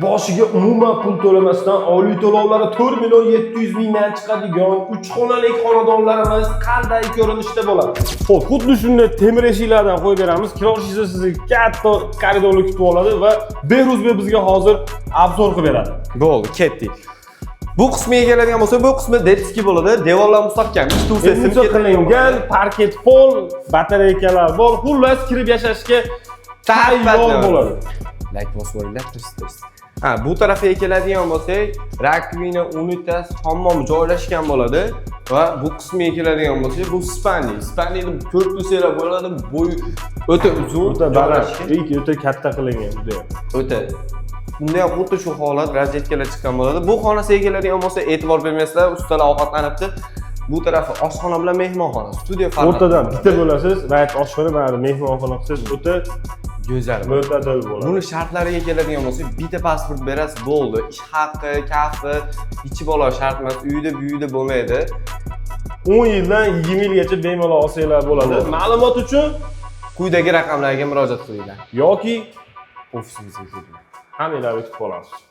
Boshiga umuman pul to'lamasdan oylik to'lovlari 4 million 700 mingdan chiqadigan 3 xonali xonadonlarimiz qanday ko'rinishda bo'ladi? Xo'p, xuddi shunday temir eshiklardan qo'yib beramiz. Kiroshingiz sizni katta koridorga kutib oladi va Behruzbek bizga hozir obzor qilib beradi. Bo'ldi, ketdik. Bu qismiga keladigan bo'lsa, bu qismi detski bo'ladi. Devorlar mustahkam, Simcha qilingan, parket pol, batareykalar bor. Xullas kirib yashashga tayyor bo'ladi. Like bosib Ha, bu tarafga keladigan bo'lsak, rakvina, unitaz, hammom joylashgan bo'ladi va bu qismiga keladigan bo'lsak, bu spandi. Spandini korpuslar bo'ladi, bo'yi o'ta uzun, o'ta baland, o'ta katta qilingan juda. O'ta. Bunda ham xuddi shu holat, rozetkalar chiqqan bo'ladi. Bu xonasiga keladigan bo'lsa, e'tibor bermaysizlar, ustalar ovqatlanibdi. Bu tarafi oshxona bilan mehmonxona, studiya format. O'rtadan bitta bo'lasiz va oshxona va mehmonxona qilsangiz o'ta go'zal. Mo'tadil bo'ladi. Buni shartlariga keladigan bo'lsak, bitta pasport berasiz, bo'ldi. Ish haqqi, kafi, ichib olish shart emas, uyda buyida bo'lmaydi. 10 yildan 20 yilgacha bemalol olsanglar bo'ladi. Ma'lumot uchun quyidagi raqamlarga murojaat qilinglar yoki ofisimizga keling. hammalarni kutib qolamiz.